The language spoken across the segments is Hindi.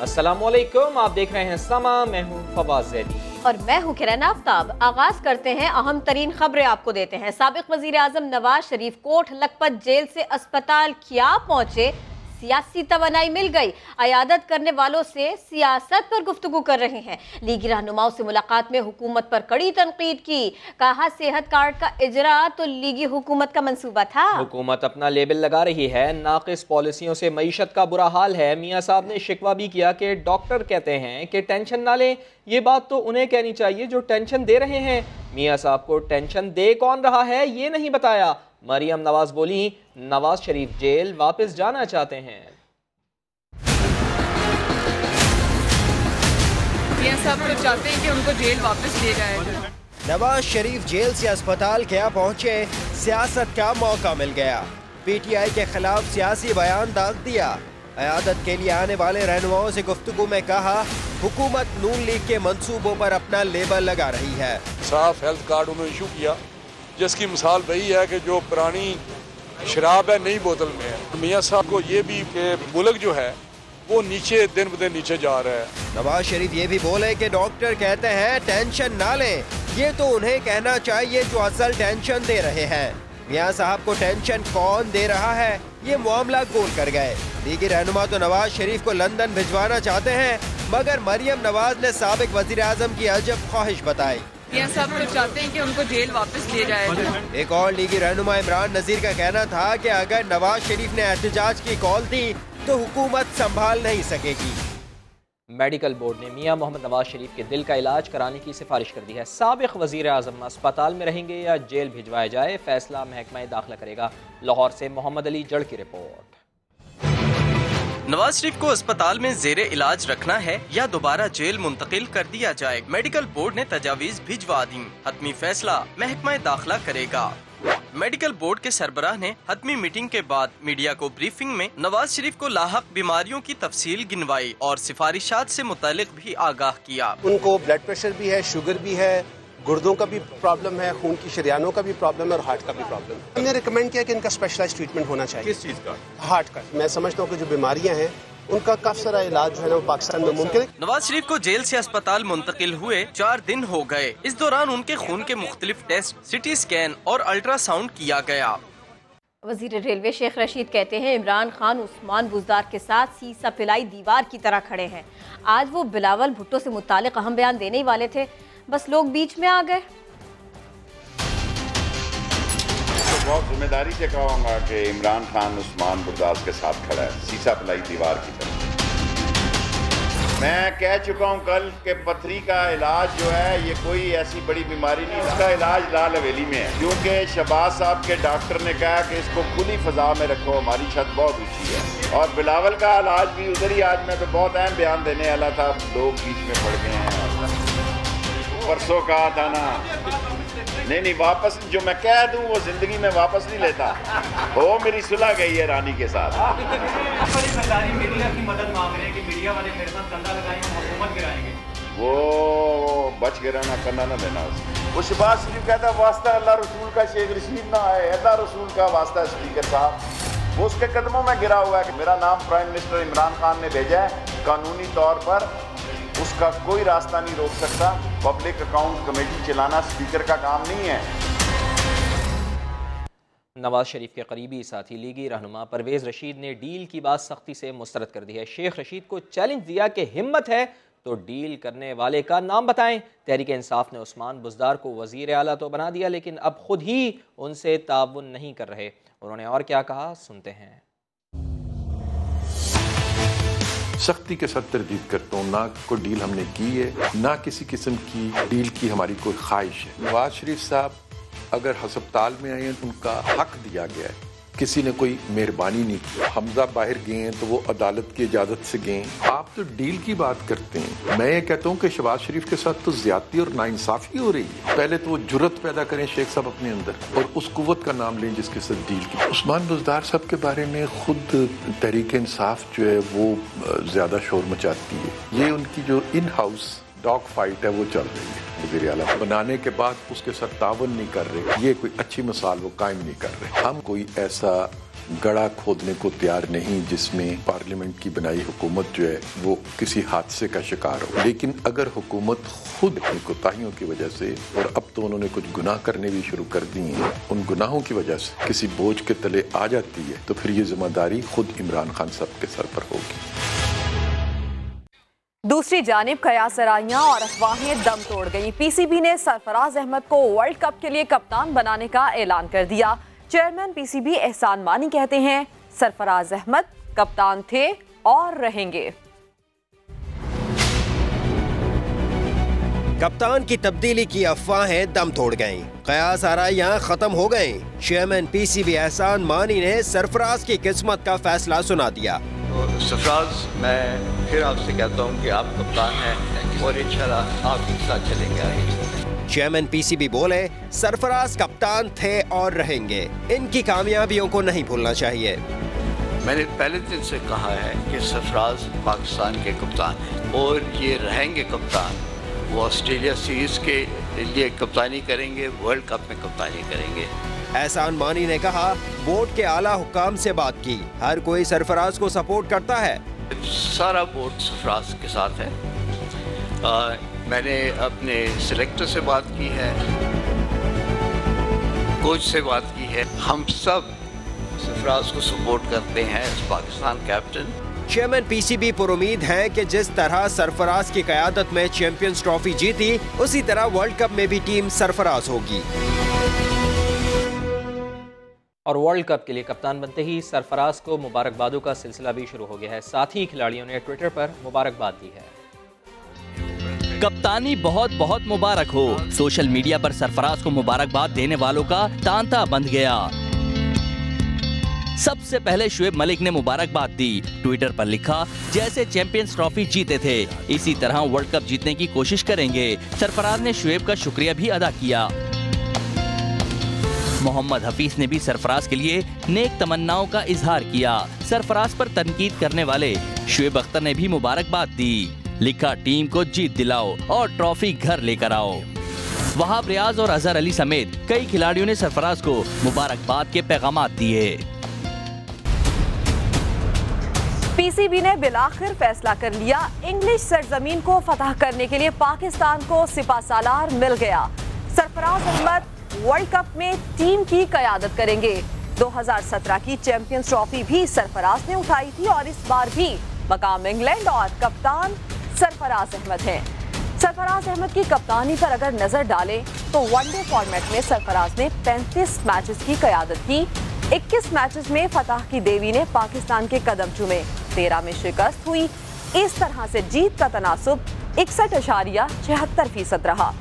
अस्सलामुअलैकुम, आप देख रहे हैं समा, मैं हूँ फवाद ज़ैदी और मैं हूँ किरण आफ्ताब। आगाज करते हैं, अहम तरीन खबरें आपको देते हैं। साबिक वजीर आजम नवाज शरीफ कोट लखपत जेल से अस्पताल क्या पहुंचे, सियासी तवानाई मिल गई। अयादत करने वालों से सियासत पर गुफ्तगू कर रहे हैं। लीगी रहनुमाओं से मुलाकात में हुकूमत पर कड़ी तनकीद की। कहा सेहत कार्ड का इजरा तो लीगी हुकूमत का मंसूबा था। हुकूमत अपना लेबल लगा रही है, नाकिस पॉलिसियों से मईशत का बुरा हाल है। मियाँ साहब ने शिकवा भी किया कि डॉक्टर कहते हैं कि टेंशन ना लें। ये बात तो उन्हें कहनी चाहिए जो टेंशन दे रहे हैं। मियाँ साहब को टेंशन दे कौन रहा है ये नहीं बताया। मरियम नवाज बोली, नवाज शरीफ जेल वापस जाना चाहते हैं। मियां साहब तो चाहते हैं कि उनको जेल वापस ले जाए। नवाज शरीफ जेल से अस्पताल क्या पहुंचे, सियासत का मौका मिल गया। पीटीआई के खिलाफ सियासी बयान दाग दिया। अयादत के लिए आने वाले रहनुमाओं से गुफ्तगू में कहा, हुकूमत नून लीग के मंसूबों पर अपना लेबल लगा रही है। साफ हेल्थ कार्ड उन्होंने इशू किया, जिसकी मिसाल वही है कि जो पुरानी शराब है नई बोतल में है। मियाँ साहब को ये भी कि मुल्क जो है वो नीचे दिन ब दिन नीचे जा रहा है। नवाज शरीफ ये भी बोले कि डॉक्टर कहते हैं टेंशन ना लें, ये तो उन्हें कहना चाहिए जो असल टेंशन दे रहे हैं। मियाँ साहब को टेंशन कौन दे रहा है, ये मामला गोल कर गए। लीगी रहनुमा तो नवाज शरीफ को लंदन भिजवाना चाहते हैं, मगर मरियम नवाज ने साबिक वजीर आजम की अजब ख्वाहिश बताई। मियां साहब तो चाहते हैं कि उनको जेल वापस ले जाए। एक और लीगी रहनुमा इमरान नजीर का कहना था कि अगर नवाज शरीफ ने एहतजाज की कॉल दी तो हुकूमत संभाल नहीं सकेगी। मेडिकल बोर्ड ने मियां मोहम्मद नवाज शरीफ के दिल का इलाज कराने की सिफारिश कर दी है। साबिक वजीर आजम अस्पताल में रहेंगे या जेल भिजवाए जाए, फैसला महकमा दाखिला करेगा। लाहौर से मोहम्मद अली जड़ की रिपोर्ट। नवाज शरीफ को अस्पताल में जेरे इलाज रखना है या दोबारा जेल मुंतकिल कर दिया जाए, मेडिकल बोर्ड ने तजावीज भिजवा दी। हतमी फैसला महकमा दाखिला करेगा। मेडिकल बोर्ड के सरबराह ने हतमी मीटिंग के बाद मीडिया को ब्रीफिंग में नवाज शरीफ को लाहक बीमारियों की तफसील गिनवाई और सिफारिशात से मुतालिक भी आगाह किया। उनको ब्लड प्रेशर भी है, शुगर भी है, गुर्दों का भी प्रॉब्लम है, खून की शरियानों का भी प्रॉब्लम है और हार्ट का भी प्रॉब्लम है। हमने रिकमेंड किया कि इनका स्पेशलाइज्ड ट्रीटमेंट होना चाहिए। किस चीज का? हार्ट का। मैं समझता हूँ कि जो बीमारियां हैं उनका काफी सारा इलाज जो है ना वो पाकिस्तान में मुमकिन है। नवाज शरीफ को जेल से अस्पताल मुंतकिल हुए 4 दिन हो गए। इस दौरान उनके खून के मुख्तलिफ टेस्ट, सिटी स्कैन और अल्ट्रासाउंड किया गया। वजीर रेलवे शेख रशीद कहते हैं, इमरान खान उस्मान बुज़दार के साथ सीसा पिलाई दीवार की तरह खड़े हैं। आज वो बिलावल भुट्टो से मुतालिक अहम बयान देने ही वाले थे, बस लोग बीच में आ गए। तो बहुत जिम्मेदारी से कहूँगा कि इमरान खान उस्मान बुज़दार के साथ खड़ा है, सीसा पिलाई दीवार की तरह। मैं कह चुका हूँ कल के पथरी का इलाज जो है ये कोई ऐसी बड़ी बीमारी नहीं, इसका इलाज लाल हवेली में है। क्योंकि शहबाज साहब के डॉक्टर ने कहा कि इसको खुली फजा में रखो, हमारी छत बहुत ऊंची है। और बिलावल का इलाज भी उधर ही, आज मैं तो बहुत अहम बयान देने वाला था, लोग बीच में पड़ गए हैं। परसों कहा था ना, नहीं वापस जो मैं कह दूं वो जिंदगी में वापस नहीं लेता। हो मेरी सुलह गई है रानी के साथ। सरकारी मीडिया की मदद मांग रहे हैं कि मीडिया वाले मेरे साथ कंधा लगाएंगे, हुकूमत गिराएंगे। वो बच गिराना कंधा ना लेना उसको। वो शहबाज शरीफ कहता वास्ता अल्लाह रसूल का, शेख रशीद ना आए, अल्लाह रसूल का वास्ता स्पीकर साहब। वो उसके कदमों में गिरा हुआ है कि मेरा नाम प्राइम मिनिस्टर इमरान खान ने भेजा है, कानूनी तौर पर उसका कोई रास्ता नहीं रोक सकता। पब्लिक अकाउंट कमेटी चलाना स्पीकर का काम नहीं है। नवाज शरीफ के करीबी साथी लीगी रहनुमा परवेज रशीद ने डील की बात सख्ती से मुस्तरद कर दी है। शेख रशीद को चैलेंज दिया कि हिम्मत है तो डील करने वाले का नाम बताएं। तहरीक इंसाफ ने उस्मान बुज़दार को वज़ीर आला तो बना दिया, लेकिन अब खुद ही उनसे ताउन नहीं कर रहे। उन्होंने और क्या कहा, सुनते हैं। सख्ती के साथ तरदीद करता हूँ, ना कोई डील हमने की है, ना किसी किस्म की डील की हमारी कोई ख्वाहिश है। नवाज शरीफ साहब अगर अस्पताल में आए हैं तो उनका हक दिया गया है, किसी ने कोई मेहरबानी नहीं की। हमजा बाहर गए हैं तो वो अदालत की इजाजत से गए। आप तो डील की बात करते हैं। मैं ये कहता हूँ कि शहबाज शरीफ के साथ तो ज्यादती और नाइंसाफी हो रही है। पहले तो वो जुर्रत पैदा करें शेख साहब अपने अंदर और उस कुव्वत का नाम लें जिसके साथ डील की। उस्मान बुज़दार साहब के बारे में खुद तहरीक इंसाफ जो है वो ज्यादा शोर मचाती है। ये उनकी जो इन हाउस डॉग फाइट है वो चल रही है। वज़ीर आला बनाने के बाद उसके साथ तावन नहीं कर रहे, ये कोई अच्छी मिसाल वो कायम नहीं कर रहे। हम कोई ऐसा गड़ा खोदने को तैयार नहीं जिसमें पार्लियामेंट की बनाई हुकूमत जो है वो किसी हादसे का शिकार हो। लेकिन अगर हुकूमत खुद अपनी कोताहियों की वजह से, और अब तो उन्होंने कुछ गुनाह करने भी शुरू कर दिए हैं, उन गुनाहों की वजह से किसी बोझ के तले आ जाती है तो फिर ये जिम्मेदारी खुद इमरान खान साहब के सर पर होगी। दूसरी जानिब कयासराइयां और अफवाहें दम तोड़ गई। पीसीबी ने सरफराज अहमद को वर्ल्ड कप के लिए कप्तान बनाने का ऐलान कर दिया। चेयरमैन पीसीबी एहसान मानी कहते हैं सरफराज अहमद कप्तान थे और रहेंगे। कप्तान की तब्दीली की अफवाहें दम तोड़ गईं। कयास आराइयां खत्म हो गईं। चेयरमैन पीसीबी एहसान मानी ने सरफराज की किस्मत का फैसला सुना दिया। तो सरफराज, मैं फिर आपसे कहता हूँ कि आप कप्तान हैं और इंशाल्लाह आप एक साथ चलेंगे। चेयरमैन पीसीबी बोले सरफराज कप्तान थे और रहेंगे। इनकी कामयाबियों को नहीं भूलना चाहिए। मैंने पहले दिन से कहा है कि सरफराज पाकिस्तान के कप्तान हैं और ये रहेंगे कप्तान। वो ऑस्ट्रेलिया सीरीज के लिए कप्तानी करेंगे, वर्ल्ड कप में कप्तानी करेंगे। एहसान मानी ने कहा बोर्ड के आला हुक्काम से बात की, हर कोई सरफराज को सपोर्ट करता है। सारा बोर्ड सरफराज के साथ है। मैंने अपने सिलेक्टर से बात की है, कोच से बात की है। हम सब सरफराज को सपोर्ट करते हैं as Pakistan captain. Chairman PCB पुरुमीद हैं कि जिस तरह सरफराज की क़यादत में चैंपियंस ट्रॉफी जीती, उसी तरह वर्ल्ड कप में भी टीम सरफराज होगी। और वर्ल्ड कप के लिए कप्तान बनते ही सरफराज को मुबारकबादों का सिलसिला भी शुरू हो गया है। साथ ही खिलाड़ियों ने ट्विटर पर मुबारकबाद दी है। कप्तानी बहुत बहुत मुबारक हो। सोशल मीडिया पर सरफराज को मुबारकबाद देने वालों का तांता बंध गया। सबसे पहले शुएब मलिक ने मुबारकबाद दी। ट्विटर पर लिखा, जैसे चैंपियंस ट्रॉफी जीते थे इसी तरह वर्ल्ड कप जीतने की कोशिश करेंगे। सरफराज ने शुएब का शुक्रिया भी अदा किया। मोहम्मद हफीज ने भी सरफराज के लिए नेक तमन्नाओं का इजहार किया। सरफराज पर तनकीद करने वाले शुएब अख्तर ने भी मुबारकबाद दी। लिखा, टीम को जीत दिलाओ और ट्रॉफी घर लेकर आओ। वहाब रियाज और अजहर अली समेत कई खिलाड़ियों ने सरफराज को मुबारकबाद के पैगाम दिए। पीसीबी ने बिलाखिर फैसला कर लिया। इंग्लिश सरजमीन को फतह करने के लिए पाकिस्तान को सिपाहसालार मिल गया। सरफराज अहमद वर्ल्ड कप में टीम की कयादत करेंगे। 2017 की चैंपियंस ट्रॉफी भी सरफराज ने उठाई थी और इस बार भी मकाम इंग्लैंड और कप्तान सरफराज अहमद हैं। सरफराज अहमद की कप्तानी पर अगर नजर डालें तो वनडे फॉर्मेट में सरफराज ने 35 मैचेस की कयादत की। 21 मैचेस में फतह की देवी ने पाकिस्तान के कदम चूमे, 13 में शिकस्त हुई। इस तरह से जीत का तनासुब 61.76% रहा।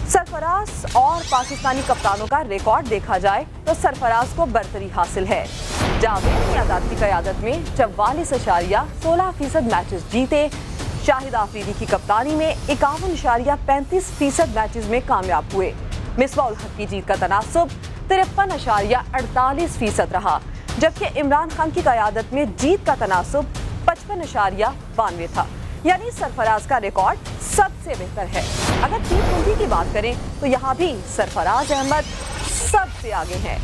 सरफराज और पाकिस्तानी कप्तानों का रिकॉर्ड देखा जाए तो सरफराज को बरतरी हासिल है। जावेद मियांदाद की क़यादत में 44.16% मैचेस जीते। शाहिद आफरीदी की कप्तानी में 51.35% मैचेस में कामयाब हुए। मिसबाह उल हक की जीत का तनासुब 53.48% रहा, जबकि इमरान खान की क़यादत में जीत का तनासुब 55.92 था। यानी सरफराज का रिकॉर्ड सबसे बेहतर है। अगर टी20 की बात करें तो यहाँ भी सरफराज अहमद सबसे आगे हैं।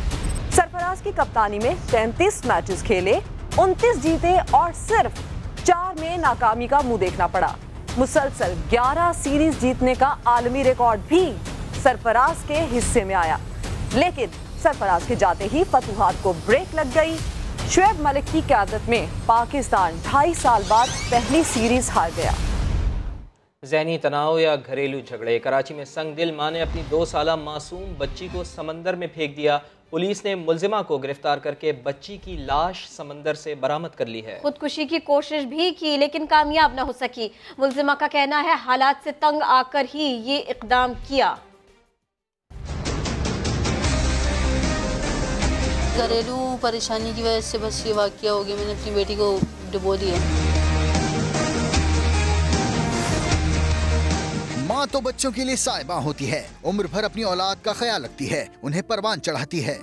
सरफराज की कप्तानी में 33 मैचेस खेले, 29 जीते और सिर्फ 4 में नाकामी का मुंह देखना पड़ा। मुसलसल 11 सीरीज जीतने का आलमी रिकॉर्ड भी सरफराज के हिस्से में आया, लेकिन सरफराज के जाते ही फतूहात को ब्रेक लग गई। शुएब मलिक की क़यादत में पाकिस्तान 2.5 साल बाद पहली सीरीज हार गया। ज़हनी तनाव या घरेलू झगड़े। कराची में संगदिल मां ने अपनी 2 साला मासूम बच्ची को समंदर में फेंक दिया। पुलिस ने मुलजिमा को गिरफ्तार करके बच्ची की लाश समंदर से बरामद कर ली है। खुदकुशी की कोशिश भी की लेकिन कामयाब न हो सकी। मुलजिमा का कहना है हालात से तंग आकर ही ये इकदाम किया। घरेलू परेशानी की वजह से बस ये वाकया हो गया। मैंने अपनी बेटी को डुबो दिया। माँ तो बच्चों के लिए साहिबा होती है, उम्र भर अपनी औलाद का ख्याल रखती है, उन्हें परवान चढ़ाती है।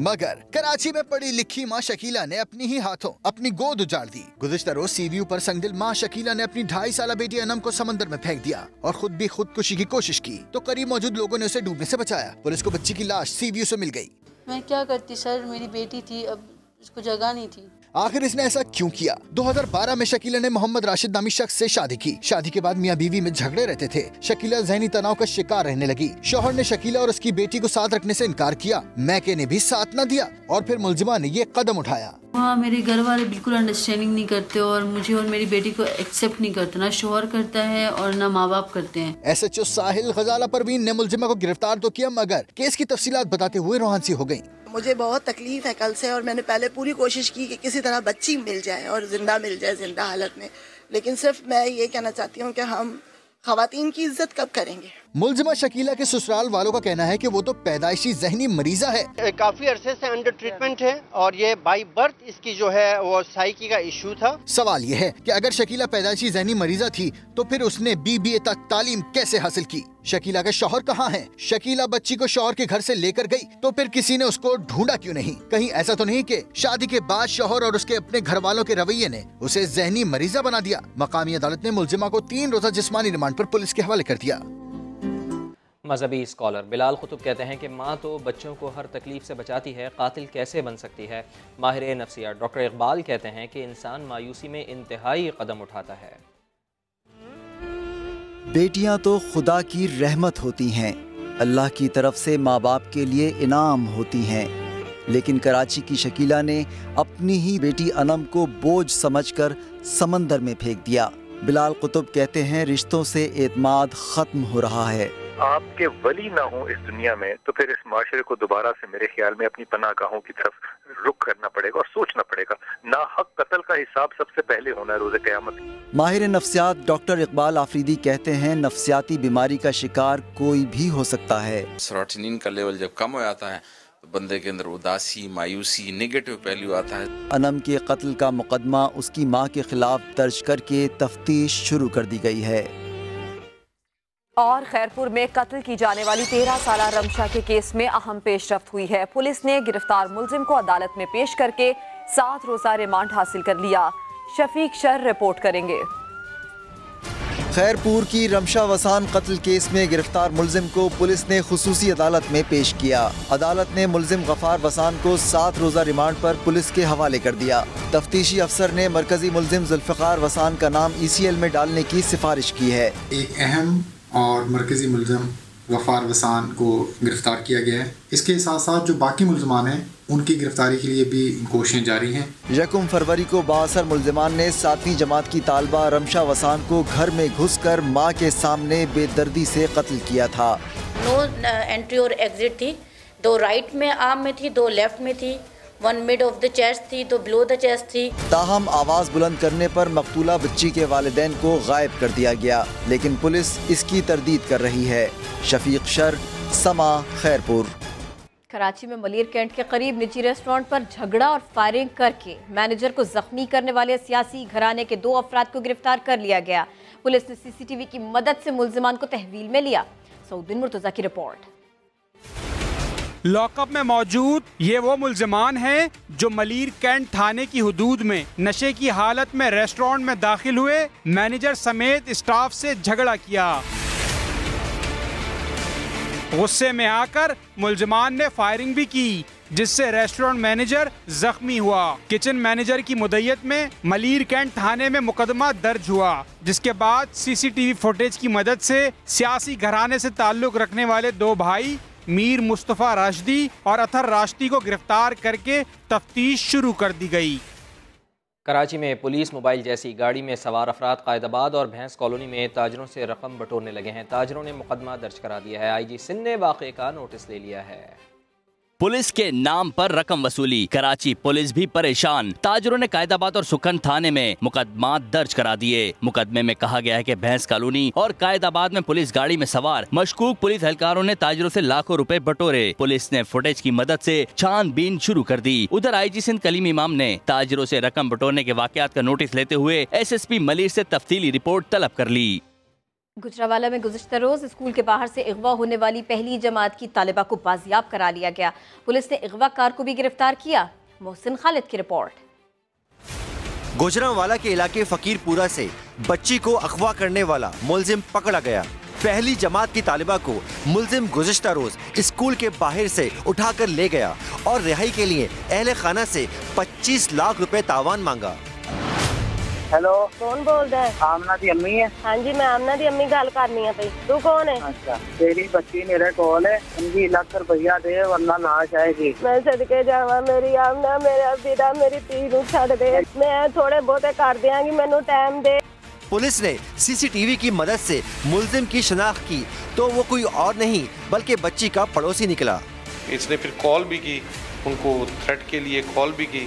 मगर कराची में पढ़ी लिखी माँ शकीला ने अपनी ही हाथों अपनी गोद उजाड़ दी। गुज़िश्ता रोज सीवीयू पर संगदिल माँ शकीला ने अपनी 2.5 साला बेटी अनम को समंदर में फेंक दिया और खुद भी खुदकुशी की कोशिश की तो करीब मौजूद लोगों ने उसे डूबने से बचाया। पुलिस को बच्ची की लाश सीवीयू से मिल गई। मैं क्या करती सर, मेरी बेटी थी, अब उसको जगह नहीं थी। आखिर इसने ऐसा क्यों किया? 2012 में शकीला ने मोहम्मद राशिद नामी शख्स से शादी की। शादी के बाद मियां बीवी में झगड़े रहते थे। शकीला ज़हनी तनाव का शिकार रहने लगी। शौहर ने शकीला और उसकी बेटी को साथ रखने से इनकार किया। मैके ने भी साथ न दिया और फिर मुलजिमा ने ये कदम उठाया। हाँ, मेरे घर वाले बिल्कुल अंडरस्टैंडिंग नहीं करते और मुझे और मेरी बेटी को एक्सेप्ट नहीं करते। ना शौहर करता है और ना माँ बाप करते हैं। SHO साहिल गजाला परवीन ने मुलजिमा को गिरफ्तार तो किया, मगर केस की तफसीलात बताते हुए रोहानसी हो गयी। मुझे बहुत तकलीफ है कल से, और मैंने पहले पूरी कोशिश की कि किसी तरह बच्ची मिल जाए और जिंदा मिल जाए, जिंदा हालत में। लेकिन सिर्फ मैं ये कहना चाहती हूँ कि हम खवातीन की इज्जत कब करेंगे। मुलजिमा शकीला के ससुराल वालों का कहना है कि वो तो पैदाइशी ज़हनी मरीजा है। काफी अरसे से अंडर ट्रीटमेंट है और ये बाई बर्थ इसकी जो है वो साइकी का इशू था। सवाल ये है कि अगर शकीला पैदाइशी ज़हनी मरीजा थी तो फिर उसने BBA तक तालीम कैसे हासिल की? शकीला के शौहर कहाँ हैं? शकीला बच्ची को शौहर के घर से लेकर गई तो फिर किसी ने उसको ढूंढा क्यों नहीं? कहीं ऐसा तो नहीं कि शादी के बाद शौहर और उसके अपने घर वालों के रवैये ने उसे ज़हनी मरीजा बना दिया? मकामी अदालत ने मुलजिमा को 3 रोज़ा जिस्मानी रिमांड पर पुलिस के हवाले कर दिया। मजहबी स्कॉलर बिलाल कुतुब कहते हैं कि माँ तो बच्चों को हर तकलीफ से बचाती है, कातिल कैसे बन सकती है? माहिर नफ्सियात डॉक्टर इकबाल कहते हैं कि इंसान मायूसी में इंतहाई कदम उठाता है। बेटियां तो खुदा की रहमत होती हैं, अल्लाह की तरफ से माँ बाप के लिए इनाम होती हैं, लेकिन कराची की शकीला ने अपनी ही बेटी अनम को बोझ समझकर समंदर में फेंक दिया। बिलाल कुतुब कहते हैं रिश्तों से एतमाद खत्म हो रहा है। आपके वली ना हो इस दुनिया में तो फिर इस माशरे को दोबारा से मेरे ख्याल में अपनी पनाहगाहों की तरफ रुख करना पड़ेगा और सोचना पड़ेगा। ना हक कत्ल का हिसाब सबसे पहले होना है रोज़े क़यामत। माहिर नफ्सियात डॉक्टर इकबाल आफरीदी कहते हैं नफ्सियाती बीमारी का शिकार कोई भी हो सकता है। सेरोटोनिन का लेवल जब कम हो जाता है तो बंदे के अंदर उदासी, मायूसी, नेगेटिव पहलू आता है। अनम के कत्ल का मुकदमा उसकी मां के खिलाफ दर्ज करके तफ्तीश शुरू कर दी गई है। और खैरपुर में कत्ल की जाने वाली 13 साला रमशा के केस में अहम पेशरफ्त हुई है। पुलिस ने गिरफ्तार मुलजिम को अदालत में पेश करके 7 रोज़ा रिमांड हासिल कर लिया। शफीक शर रिपोर्ट करेंगे। खैरपुर की रमशा वसान कत्ल केस में गिरफ्तार मुलजिम को पुलिस ने खुसूसी अदालत में पेश किया। अदालत ने मुलजिम गफार वसान को 7 रोज़ा रिमांड पर पुलिस के हवाले कर दिया। तफ्तीशी अफसर ने मरकजी मुलजिम जुल्फ़िकार वसान का नाम ECL में डालने की सिफारिश की है। एक अहम और मरकजी मुलजिम गफार वसान को गिरफ्तार किया गया है। इसके साथ साथ जो बाकी मुलजमान हैं उनकी गिरफ्तारी के लिए भी कोशिशें जारी हैं। 1 फरवरी को बाअसर मुलजिमान ने 7वीं जमात की तालबा रमशा वसान को घर में घुसकर मां के सामने बेदर्दी से कत्ल किया था। नो एंट्री और एग्जिट थी, 2 राइट में आर्म में थी, 2 लेफ्ट में थी, 1 मिड ऑफ द चेस्ट थी, 2 बिलो द चेस्ट थी। ताहम आवाज बुलंद करने पर मकतूला बच्ची के वालिदैन को गायब कर दिया गया, लेकिन पुलिस इसकी तरदीद कर रही है। शफीक शर, समा, खैरपुर। कराची में मलीर कैंट के करीब निजी रेस्टोरेंट पर झगड़ा और फायरिंग करके मैनेजर को जख्मी करने वाले सियासी घराने के 2 अफराद को गिरफ्तार कर लिया गया। पुलिस ने CCTV की मदद से मुलजिमान को तहवील में लिया। सऊदीन मुर्तजा की रिपोर्ट। लॉकअप में मौजूद ये वो मुलजिमान हैं जो मलीर कैंट थाने की हुदूद में नशे की हालत में रेस्टोरेंट में दाखिल हुए, मैनेजर समेत स्टाफ से झगड़ा किया। गुस्से में आकर मुलजिमान ने फायरिंग भी की, जिससे रेस्टोरेंट मैनेजर जख्मी हुआ। किचन मैनेजर की मुद्दत में मलीर कैंट थाने में मुकदमा दर्ज हुआ, जिसके बाद CCTV फुटेज की मदद से सियासी घराने से ताल्लुक रखने वाले 2 भाई मीर मुस्तफ़ा राशिदी और अतर राशिदी को गिरफ्तार करके तफ्तीश शुरू कर दी गई। कराची में पुलिस मोबाइल जैसी गाड़ी में सवार अफराद कायदाबाद और भैंस कॉलोनी में ताजरों से रकम बटोरने लगे हैं। ताजरों ने मुकदमा दर्ज करा दिया है। IG सिंध ने वाक़े का नोटिस ले लिया है। पुलिस के नाम पर रकम वसूली, कराची पुलिस भी परेशान। ताजरों ने कायदाबाद और सुखन थाने में मुकदमा दर्ज करा दिए। मुकदमे में कहा गया है कि भैंस कॉलोनी और कायदाबाद में पुलिस गाड़ी में सवार मशकूक पुलिस एहलकारों ने ताजरों से लाखों रुपए बटोरे। पुलिस ने फुटेज की मदद से छानबीन शुरू कर दी। उधर IG सिंध कलीम इमाम ने ताजरों से रकम बटोरने के वाकयात का नोटिस लेते हुए SSP मलीर से तफसीली रिपोर्ट तलब कर ली। गुजरावाला में गुज़िश्ता रोज़ स्कूल के बाहर से अगवा होने वाली पहली जमात की तालिबा को बाजियाब करा लिया गया। पुलिस ने अगवाकार को भी गिरफ्तार किया। मोहसिन खालिद की रिपोर्ट। गुजरावाला के इलाके फकीरपुरा से बच्ची को अगवा करने वाला मुलजिम पकड़ा गया। पहली जमात की तालिबा को मुल्जिम गुज़िश्ता रोज स्कूल के बाहर से उठाकर ले गया और रिहाई के लिए अहले खाना से 25 लाख रुपए तावान मांगा। हेलो, कौन बोल रहा है? आमना दी अम्मी है। हाँ जी, मैं आमना दी अम्मी गल करनी है। तू कौन है? अच्छा, तेरी बच्ची मेरे कोल है, 5 लाख रुपया दे वरना लाश आएगी। मैं सदके जावा, मेरी आमना, मेरा पिता मेरी धी नूं छड्ड दे, मैं थोड़े बहुते कर देंगी, मैनू टाइम दे। पुलिस ने सीसीटीवी की मदद से मुल्जिम की शनाख्त की तो वो कोई और नहीं बल्कि बच्ची का पड़ोसी निकला। इसने फिर कॉल भी की, उनको थ्रेट के लिए कॉल भी की,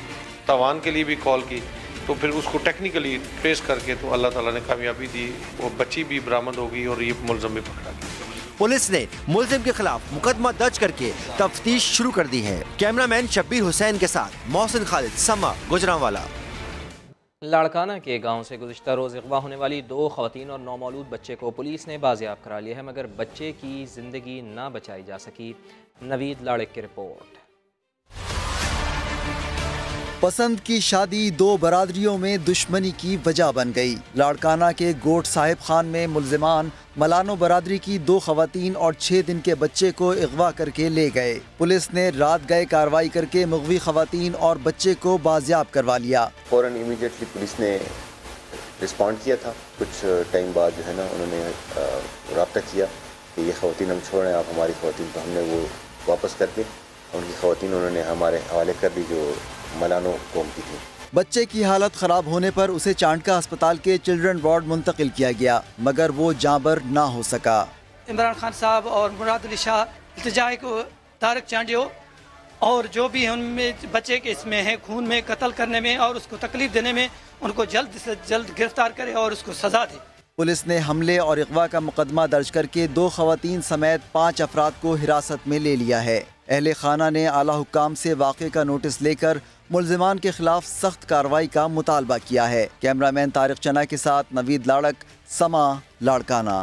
तवान के लिए भी कॉल की, तो फिर उसको टेक्निकली ट्रेस करके तो अल्लाह ताला ने कामयाबी दी, वो बच्ची भी बरामद हो गई और ये मुल्जिम भी पकड़ा गया। पुलिस ने मुल्जिम के खिलाफ मुकदमा दर्ज करके तफ्तीश शुरू कर दी है। कैमरामैन शब्बीर हुसैन के साथ मोहसिन खालिद, समा, गुजरांवाला। लाड़काना के गांव से गुज़िश्ता रोज़ अगवा होने वाली 2 ख़वातीन और नौमौलूद बच्चे को पुलिस ने बाजियाब करा लिया है, मगर बच्चे की ज़िंदगी ना बचाई जा सकी। नवीद लाड़क की रिपोर्ट। पसंद की शादी 2 बरादरियों में दुश्मनी की वजह बन गई। लाड़काना के गोट साहिब खान में मुल्जिमान मलानो बरादरी की 2 ख़वातीन और 6 दिन के बच्चे को अगवा करके ले गए। पुलिस ने रात गए कार्रवाई करके मुग़वी ख़वातीन और बच्चे को बाजियाब करवा लिया। फ़ौरन इमीडिएटली पुलिस ने रिस्पॉन्ड किया था। कुछ टाइम बाद जो है ना उन्होंने रब्ता किया कि ये ख़वातीन हम छोड़ रहे हैं, आप हमारी ख़वातीन, तो हमने वो वापस करके उनकी ख़वातीन उन्होंने हमारे हवाले कर दी जो मलानो कौम की थी। बच्चे की हालत खराब होने पर उसे चांडका अस्पताल के चिल्ड्रन वार्ड मुंतकिल किया गया, मगर वो जांबर ना हो सका। इमरान खान साहब और मुराद अली शाह इल्तिजाई को तारक चांडियो और जो भी उनमें बच्चे के इसमें है खून में कत्ल करने में और उसको तकलीफ देने में, उनको जल्द से जल्द गिरफ्तार करे और उसको सजा दे। पुलिस ने हमले और अगवा का मुकदमा दर्ज करके 2 ख़वातीन समेत 5 अफराद को हिरासत में ले लिया है। अहले खाना ने आला हुक्काम से वाक़े का नोटिस लेकर मुल्जिमान के खिलाफ सख्त कार्रवाई का मुतालबा किया है। कैमरामैन तारिक चना के साथ नवीद लाड़क, समा, लाड़काना।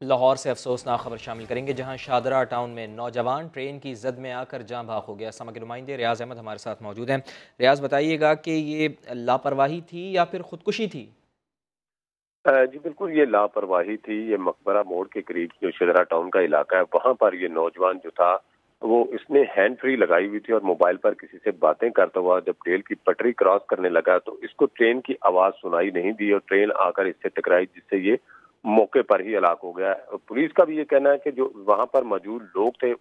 लाहौर से अफसोसनाक खबर शामिल करेंगे, जहां शादरा टाउन में नौजवान ट्रेन की जद में आकर जाँ भाग हो गया। समा के नुमाइंदे रियाज अहमद हमारे साथ मौजूद हैं। रियाज, बताइएगा कि ये लापरवाही थी या फिर खुदकुशी थी? जी बिल्कुल, ये लापरवाही थी। ये मकबरा मोड़ के करीब जो शादरा टाउन का इलाका है, वहाँ पर ये नौजवान जो था वो इसने हैंड फ्री लगाई हुई थी और मोबाइल पर किसी से बातें करता हुआ जब रेल की पटरी क्रॉस करने लगा तो इसको ट्रेन की आवाज सुनाई नहीं दी और ट्रेन आकर इससे टकराई, जिससे ये मौके पर ही हलाक हो गया। पुलिस का भी ये कहना है कि जो वहां पर मौजूद लोग थे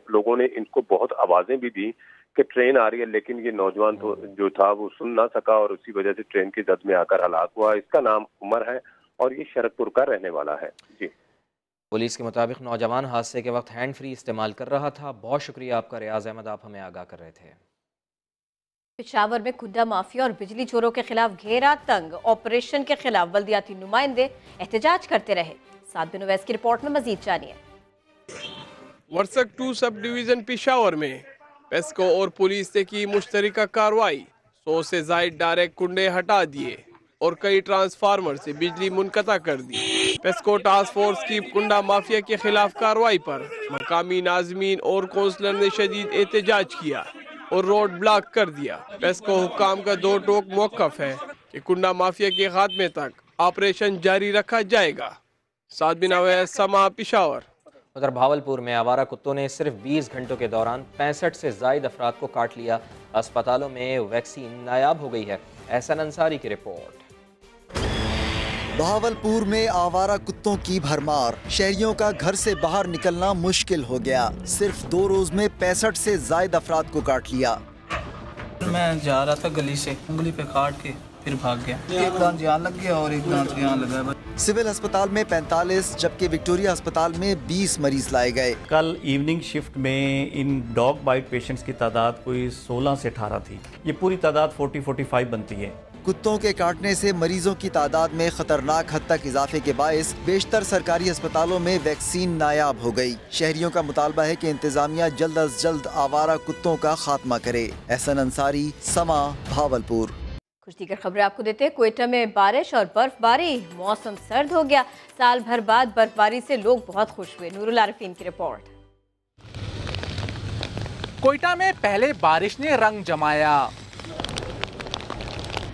लोगों ने इनको बहुत आवाजें भी दी कि ट्रेन आ रही है, लेकिन ये नौजवान तो जो था वो सुन ना सका और उसी वजह से ट्रेन की जद में आकर हलाक हुआ। इसका नाम उमर है और ये शरदपुर का रहने वाला है। जी, पुलिस के मुताबिक नौजवान हादसे के वक्त हैंड फ्री इस्तेमाल कर रहा था। बहुत शुक्रिया आपका रियाज अहमद, आप हमें आगाह कर रहे थे। पेशावर में खुदा माफिया और बिजली चोरों के खिलाफ घेरा तंग ऑपरेशन के खिलाफ बल्दियाती नुमाइंदे एहतजाज करते रहे। साद बिन उवैस की रिपोर्ट में मजीद जानिए। वर्सक 2 सब डिवीजन पेशावर में पेस्को और पुलिस ने की मुश्तरका कार्रवाई। 100 से जायद डायरेक्ट कुंडे हटा दिए और कई ट्रांसफार्मर से बिजली मुनक़ता कर दी। पेस्को टास्क फोर्स की कुंडा माफिया के खिलाफ कार्रवाई पर मकामी नाज़मीन और कौंसलर ने शदीद एहतजाज किया और रोड ब्लॉक कर दिया। पेस्को हुक्काम का 2 टोक मौक़िफ़ है कि कुंडा माफिया के खात्मे तक ऑपरेशन जारी रखा जाएगा। साद बिन उवैस, समा, पेशावर। उधर भावलपुर में आवारा कुत्तों ने सिर्फ 20 घंटों के दौरान 65 से जायद अफराद को काट लिया। अस्पतालों में वैक्सीन नायाब हो गई है। एहसन अंसारी की रिपोर्ट। बहावलपुर में आवारा कुत्तों की भरमार, शहरियों का घर से बाहर निकलना मुश्किल हो गया। सिर्फ 2 रोज में 65 से जायद अफराद को काट लिया। मैं जा रहा था गली से, उंगली पे काट के फिर भाग गया। एक दांत यहाँ लग गया और एक दांत यहाँ लगा। सिविल अस्पताल में 45 जबकि विक्टोरिया अस्पताल में 20 मरीज लाए गए। कल इवनिंग शिफ्ट में इन डॉग बाइट पेशेंट्स की तादाद कोई 16 से 18 थी। ये पूरी तादाद 40-45 बनती है। कुत्तों के काटने से मरीजों की तादाद में खतरनाक हद तक इजाफे के बायस बेशतर सरकारी अस्पतालों में वैक्सीन नायाब हो गई। शहरियों का मुतालबा है कि इंतजामिया जल्द अज जल्द आवारा कुत्तों का खात्मा करे। एहसन अंसारी, समा, भावलपुर। कुछ दीगर खबरें आपको देते हैं। कोयटा में बारिश और बर्फबारी, मौसम सर्द हो गया। साल भर बाद बर्फबारी से लोग बहुत खुश हुए। नूरुल आरिफीन की रिपोर्ट। कोयटा में पहले बारिश ने रंग जमाया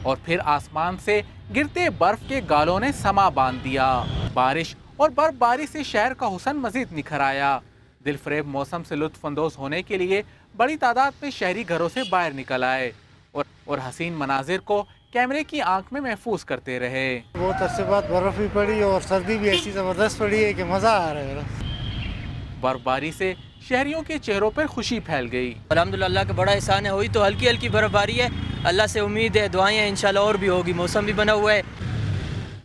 और फिर आसमान से गिरते बर्फ के गालों ने समा बांध दिया। बारिश और बर्फबारी से शहर का हुस्न मजीद निखर आया। दिलफरेब मौसम से लुत्फानंदोज होने के लिए बड़ी तादाद में शहरी घरों से बाहर निकल आए और हसीन मनाजिर को कैमरे की आंख में महफूज करते रहे। बहुत अरसे बाद बर्फ भी पड़ी और सर्दी भी ऐसी जबरदस्त पड़ी है कि मजा आ रहा है। बर्फबारी से शहरियों के चेहरों पर खुशी फैल गई। अल्हम्दुलिल्लाह का बड़ा एहसान है, हुई तो हल्की हल्की बर्फबारी है, अल्लाह से उम्मीद है, दुआएं हैं, इंशाल्लाह और भी होगी, मौसम भी बना हुआ है।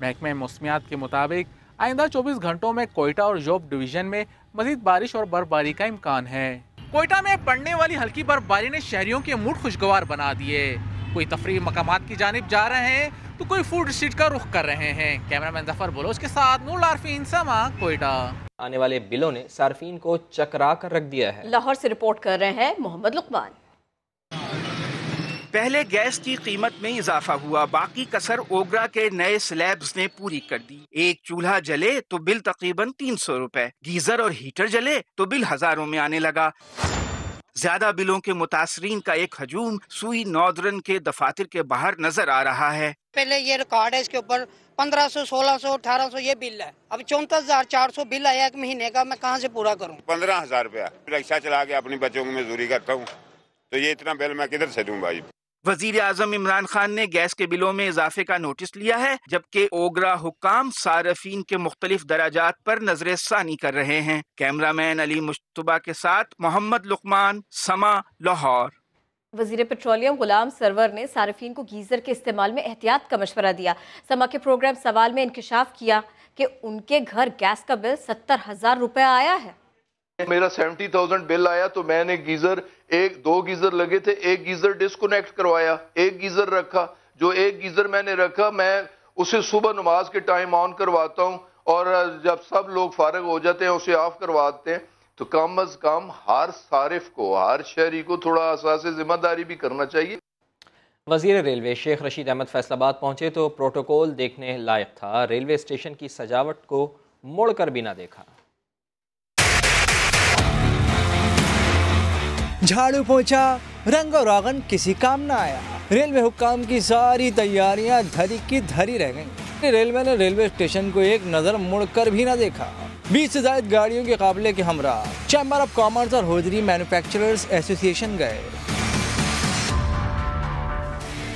महकमे मौसमियात के मुताबिक आइंदा 24 घंटों में कोयटा और जोब डिवीजन में मजीद बारिश और बर्फबारी का इम्कान है। कोयटा में पड़ने वाली हल्की बर्फबारी ने शहरियों के मूड खुशगवार बना दिए। कोई तफरीह मकामात की जानिब जा रहे हैं तो कोई फूड स्ट्रीट का रुख कर रहे हैं। कैमरामैन जफर बलोच के साथ नूर आरफीन, समा, कोयटा। आने वाले बिलों ने सार्फिन को चकरा कर रख दिया है। लाहौर से रिपोर्ट कर रहे हैं मोहम्मद लुकमान। पहले गैस की कीमत में इजाफा हुआ, बाकी कसर ओगरा के नए स्लैब्स ने पूरी कर दी। एक चूल्हा जले तो बिल तकरीबन 300 रुपए, गीजर और हीटर जले तो बिल हजारों में आने लगा। ज्यादा बिलों के मुतासरीन का एक हजूम सुई नॉर्दर्न के दफातर के बाहर नजर आ रहा है। पहले ये रिकॉर्ड है, इसके ऊपर 1500, 1600, 1800 ये बिल है। अब 34,400 बिल आया एक महीने का, मैं कहाँ से पूरा करूँ? 15,000 रुपया रिक्शा चला के अपने बच्चों की मजदूरी करता हूँ, तो ये इतना बिल मैं किधर से दूँ भाई? वजीर आजम इमरान खान ने गैस के बिलों में इजाफे का नोटिस लिया है, जबकि ओगरा हुक्काम सारफीन के मुख्तलिफ दराजात पर नजर सानी कर रहे हैं। कैमरामैन अली मुश्तबा के साथ मोहम्मद लुकमान, समा, लाहौर। वजीर पेट्रोलियम गुलाम सरवर ने सार्फिन को गीजर के इस्तेमाल में एहतियात का मशवरा दिया। समा के प्रोग्राम सवाल में इंकशाफ किया कि उनके घर गैस का बिल 70,000 रुपए आया है। मेरा 70,000 बिल आया तो मैंने गीजर 2 गीजर लगे थे, एक गीजर डिस्कनेक्ट करवाया, एक गीजर रखा। जो एक गीजर मैंने रखा, मैं उसे सुबह नमाज के टाइम ऑन करवाता हूँ और जब सब लोग फारिग हो जाते हैं उसे ऑफ करवाते हैं। तो कम अज कम हर सारिफ को, हर शहरी को थोड़ा असासे जिम्मेदारी भी करना चाहिए। वजीर रेलवे शेख रशीद अहमद फैसलाबाद पहुंचे तो प्रोटोकॉल देखने लायक था। रेलवे स्टेशन की सजावट को मुड़कर भी ना देखा। झाड़ू पोंछा, रंग और रोगन किसी काम ना आया। रेलवे हुक्काम की सारी तैयारियां धरी की धरी रह गईं। रेलवे ने रेलवे स्टेशन को एक नज़र मुड़कर भी ना देखा। 20 से ज्यादा गाड़ियों के काबिले के हमरा चैम्बर ऑफ कॉमर्स और होजरी मैन्युफैक्चरर्स एसोसिएशन गए,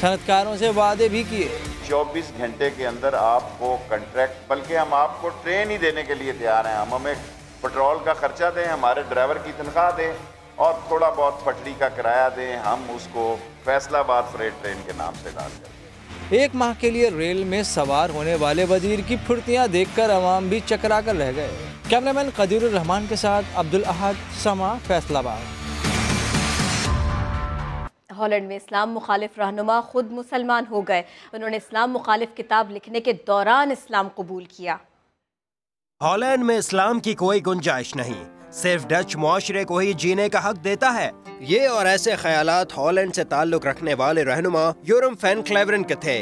सनतकारों से वादे भी किए। 24 घंटे के अंदर आपको कंट्रैक्ट, बल्कि हम आपको ट्रेन ही देने के लिए तैयार हैं। हम हमें पेट्रोल का खर्चा दें, हमारे ड्राइवर की तनख्वाह दें और थोड़ा बहुत पटरी का किराया दें, हम उसको फैसलाबाद फ्रेट ट्रेन के नाम से डाल दें। 1 माह के लिए रेल में सवार होने वाले वजीर की फुर्तियां देखकर अवाम भी चकरा कर रह गए। कैमरामैन कदीरुर रहमान के साथ अब्दुल अहद, समा, फैसलाबाद। हॉलैंड में इस्लाम मुखालिफ रहनुमा खुद मुसलमान हो गए। उन्होंने इस्लाम मुखालिफ किताब लिखने के दौरान इस्लाम कबूल किया। हॉलैंड में इस्लाम की कोई गुंजाइश नहीं, सिर्फ डच मुआशरे को ही जीने का हक देता है। ये और ऐसे ख्यालात हॉलैंड से ताल्लुक रखने वाले रहनुमा योरम फैन क्लेवरन के थे।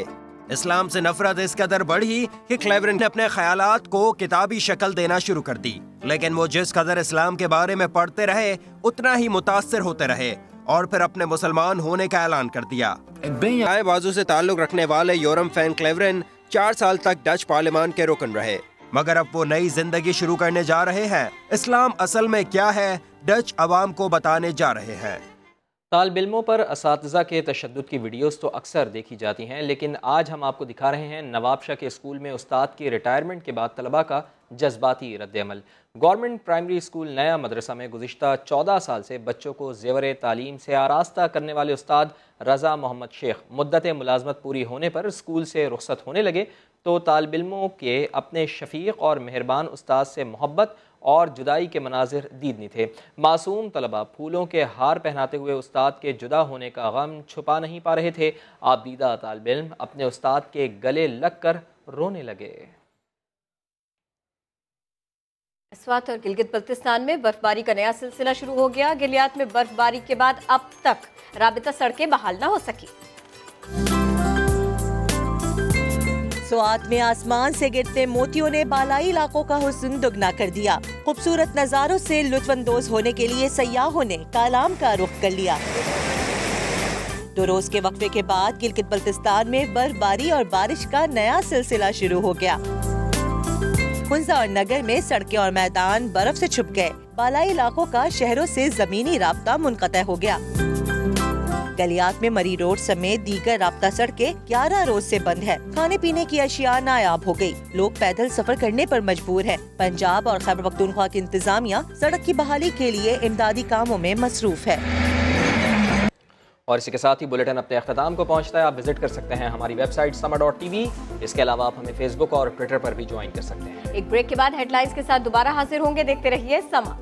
इस्लाम से नफरत इस कदर बढ़ी कि क्लेवरन ने अपने ख्यालात को किताबी शक्ल देना शुरू कर दी। लेकिन वो जिस कदर इस्लाम के बारे में पढ़ते रहे उतना ही मुतासिर होते रहे और फिर अपने मुसलमान होने का ऐलान कर दिया। दाएं बाजू से ताल्लुक रखने वाले योरम फैन क्लेवरन 4 साल तक डच पार्लियामान के रुकन रहे, मगर अब वो नई जिंदगी शुरू करने जा रहे हैं। इस्लाम असल में क्या है, डच अवाम को बताने जा रहे हैं। तालिब इल्मों पर असातिज़ा के तशद्दुद की वीडियोस तो अक्सर देखी जाती हैं, लेकिन आज हम आपको दिखा रहे हैं नवाबशाह के स्कूल में उस्ताद की रिटायरमेंट के बाद तलबा का जज्बाती रद्द-ए-अमल। गवर्नमेंट प्राइमरी स्कूल नया मदरसा में गुज़िश्ता 14 साल से बच्चों को ज़ेवर तालीम से आरास्ता करने वाले उस्ताद रज़ा मोहम्मद शेख मुद्दत मुलाजमत पूरी होने पर स्कूल से रुखसत होने लगे तो तालिब इल्मों के अपने शफीक और मेहरबान उस्ताद से मोहब्बत और जुदाई के मनाजिर दीदनी थे। मासूम तलबा फूलों के हार पहनाते हुए उस्ताद के जुदा होने का गम छुपा नहीं पा रहे थे। आबदीदा तालिब इल्म अपने उस्ताद के गले लग कर रोने लगे। स्वात और गिलगित बल्तिस्तान में बर्फबारी का नया सिलसिला शुरू हो गया। गिलियात में बर्फबारी के बाद अब तक राबिता सड़कें बहाल न हो सकी। स्वात में आसमान से गिरते मोतियों ने बालाई इलाकों का हुस्न दुगना कर दिया। खूबसूरत नजारों से लुत्फानंदोज होने के लिए सयाहों ने कालाम का रुख कर लिया। 2 रोज के वक्फे के बाद गिलगित बल्तिस्तान में बर्फबारी और बारिश का नया सिलसिला शुरू हो गया। खुंजा और नगर में सड़कें और मैदान बर्फ से छुप गए। बालाई इलाकों का शहरों से जमीनी राब्ता मुनक़ता हो गया। गलियात में मरी रोड समेत दीगर राब्ता सड़कें 11 रोज से बंद है। खाने पीने की अशिया नायाब हो गई। लोग पैदल सफर करने पर मजबूर हैं। पंजाब और खैबर पख्तूनख्वा की इंतजामिया सड़क की बहाली के लिए इमदादी कामों में मसरूफ है। और इसी के साथ ही बुलेटिन अपने अख्ताम को पहुंचता है। आप विजिट कर सकते हैं हमारी वेबसाइट sama.tv। इसके अलावा आप हमें फेसबुक और ट्विटर पर भी ज्वाइन कर सकते हैं। एक ब्रेक के बाद हेडलाइंस के साथ दोबारा हाजिर होंगे। देखते रहिए समा।